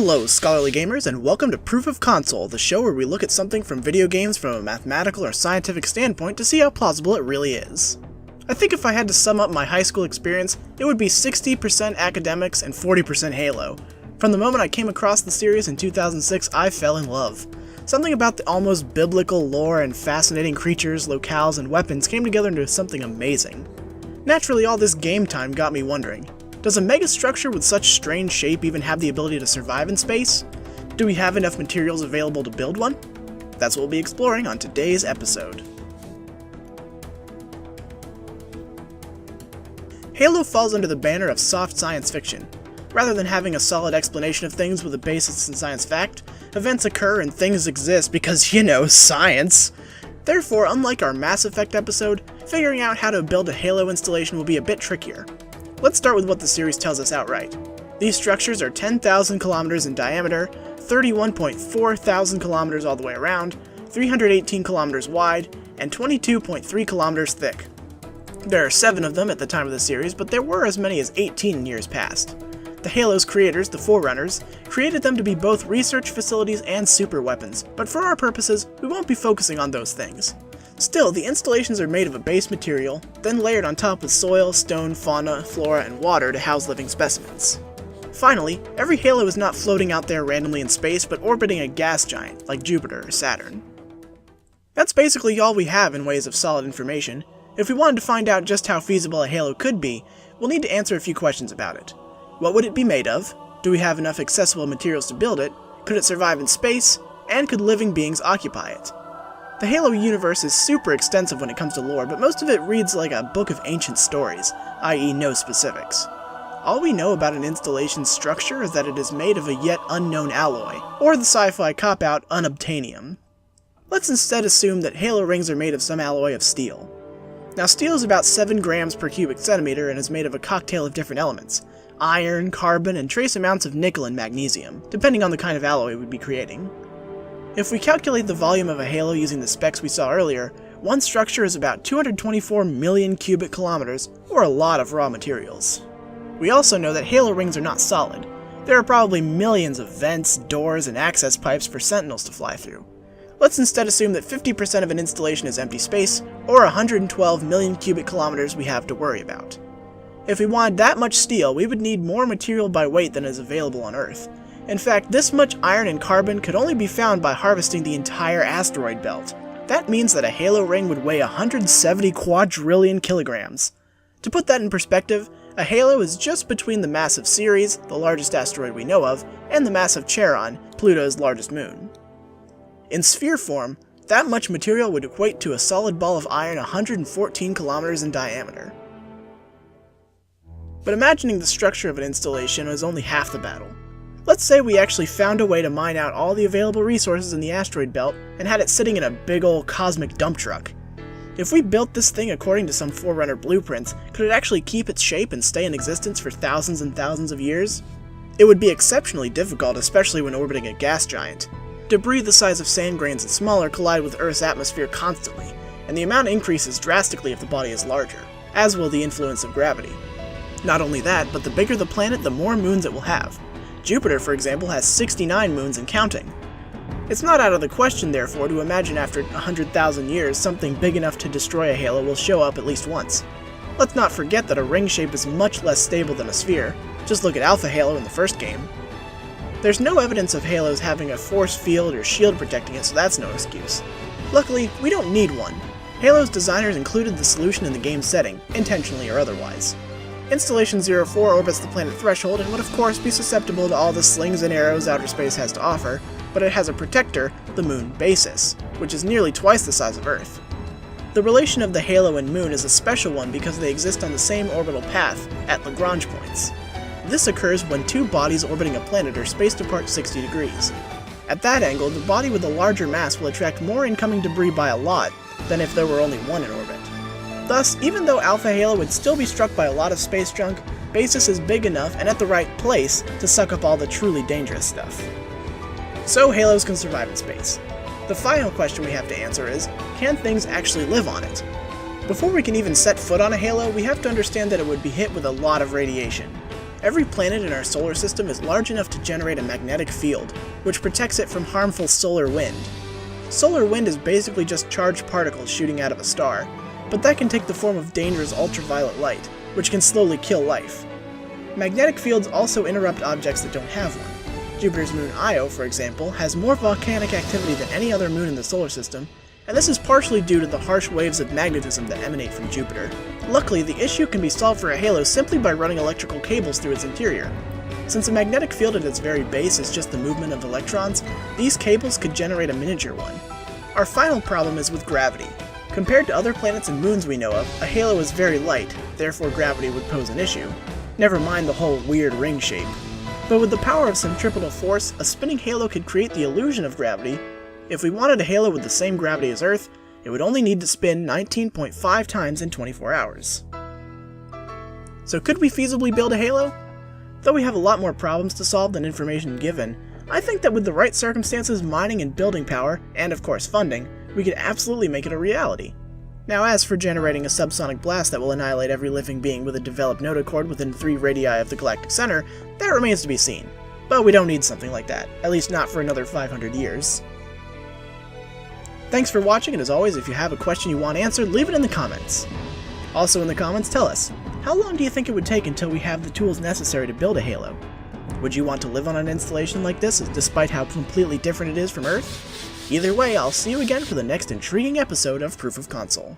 Hello, scholarly gamers, and welcome to Proof of Console, the show where we look at something from video games from a mathematical or scientific standpoint to see how plausible it really is. I think if I had to sum up my high school experience, it would be 60% academics and 40% Halo. From the moment I came across the series in 2006, I fell in love. Something about the almost biblical lore and fascinating creatures, locales, and weapons came together into something amazing. Naturally, all this game time got me wondering, does a megastructure with such strange shape even have the ability to survive in space? Do we have enough materials available to build one? That's what we'll be exploring on today's episode. Halo falls under the banner of soft science fiction. Rather than having a solid explanation of things with a basis in science fact, events occur and things exist because, science! Therefore, unlike our Mass Effect episode, figuring out how to build a Halo installation will be a bit trickier. Let's start with what the series tells us outright. These structures are 10,000 kilometers in diameter, 31.4 thousand kilometers all the way around, 318 kilometers wide, and 22.3 kilometers thick. There are 7 of them at the time of the series, but there were as many as 18 in years past. The Halo's creators, the Forerunners, created them to be both research facilities and super weapons, but for our purposes, we won't be focusing on those things. Still, the installations are made of a base material, then layered on top with soil, stone, fauna, flora, and water to house living specimens. Finally, every Halo is not floating out there randomly in space, but orbiting a gas giant, like Jupiter or Saturn. That's basically all we have in ways of solid information. If we wanted to find out just how feasible a Halo could be, we'll need to answer a few questions about it. What would it be made of? Do we have enough accessible materials to build it? Could it survive in space? And could living beings occupy it? The Halo universe is super extensive when it comes to lore, but most of it reads like a book of ancient stories, i.e. no specifics. All we know about an installation's structure is that it is made of a yet unknown alloy, or the sci-fi cop-out unobtainium. Let's instead assume that Halo rings are made of some alloy of steel. Now, steel is about 7 grams per cubic centimeter and is made of a cocktail of different elements: iron, carbon, and trace amounts of nickel and magnesium, depending on the kind of alloy we'd be creating. If we calculate the volume of a Halo using the specs we saw earlier, one structure is about 224 million cubic kilometers, or a lot of raw materials. We also know that Halo rings are not solid. There are probably millions of vents, doors, and access pipes for Sentinels to fly through. Let's instead assume that 50% of an installation is empty space, or 112 million cubic kilometers we have to worry about. If we wanted that much steel, we would need more material by weight than is available on Earth. In fact, this much iron and carbon could only be found by harvesting the entire asteroid belt. That means that a Halo ring would weigh 170 quadrillion kilograms. To put that in perspective, a Halo is just between the mass of Ceres, the largest asteroid we know of, and the mass of Charon, Pluto's largest moon. In sphere form, that much material would equate to a solid ball of iron 114 kilometers in diameter. But imagining the structure of an installation is only half the battle. Let's say we actually found a way to mine out all the available resources in the asteroid belt and had it sitting in a big ol' cosmic dump truck. If we built this thing according to some Forerunner blueprints, could it actually keep its shape and stay in existence for thousands and thousands of years? It would be exceptionally difficult, especially when orbiting a gas giant. Debris the size of sand grains and smaller collide with Earth's atmosphere constantly, and the amount increases drastically if the body is larger, as will the influence of gravity. Not only that, but the bigger the planet, the more moons it will have. Jupiter, for example, has 69 moons and counting. It's not out of the question, therefore, to imagine after 100,000 years something big enough to destroy a Halo will show up at least once. Let's not forget that a ring shape is much less stable than a sphere. Just look at Alpha Halo in the first game. There's no evidence of Halos having a force field or shield protecting it, so that's no excuse. Luckily, we don't need one. Halo's designers included the solution in the game setting, intentionally or otherwise. Installation 04 orbits the planet Threshold and would of course be susceptible to all the slings and arrows outer space has to offer, but it has a protector, the moon Basis, which is nearly twice the size of Earth. The relation of the Halo and moon is a special one because they exist on the same orbital path, at Lagrange Points. This occurs when 2 bodies orbiting a planet are spaced apart 60 degrees. At that angle, the body with a larger mass will attract more incoming debris by a lot than if there were only one in orbit. Thus, even though Alpha Halo would still be struck by a lot of space junk, Basis is big enough and at the right place to suck up all the truly dangerous stuff. So Halos can survive in space. The final question we have to answer is, can things actually live on it? Before we can even set foot on a Halo, we have to understand that it would be hit with a lot of radiation. Every planet in our solar system is large enough to generate a magnetic field, which protects it from harmful solar wind. Solar wind is basically just charged particles shooting out of a star, but that can take the form of dangerous ultraviolet light, which can slowly kill life. Magnetic fields also interrupt objects that don't have one. Jupiter's moon Io, for example, has more volcanic activity than any other moon in the solar system, and this is partially due to the harsh waves of magnetism that emanate from Jupiter. Luckily, the issue can be solved for a halo simply by running electrical cables through its interior. Since a magnetic field at its very base is just the movement of electrons, these cables could generate a miniature one. Our final problem is with gravity. Compared to other planets and moons we know of, a halo is very light, therefore gravity would pose an issue. Never mind the whole weird ring shape. But with the power of centripetal force, a spinning halo could create the illusion of gravity. If we wanted a halo with the same gravity as Earth, it would only need to spin 19.5 times in 24 hours. So could we feasibly build a halo? Though we have a lot more problems to solve than information given, I think that with the right circumstances, mining and building power, and of course funding, we could absolutely make it a reality. Now as for generating a subsonic blast that will annihilate every living being with a developed notochord within 3 radii of the galactic center, that remains to be seen. But we don't need something like that, at least not for another 500 years. Thanks for watching, and as always, if you have a question you want answered, leave it in the comments. Also in the comments, tell us, how long do you think it would take until we have the tools necessary to build a halo? Would you want to live on an installation like this, despite how completely different it is from Earth? Either way, I'll see you again for the next intriguing episode of Proof of Console.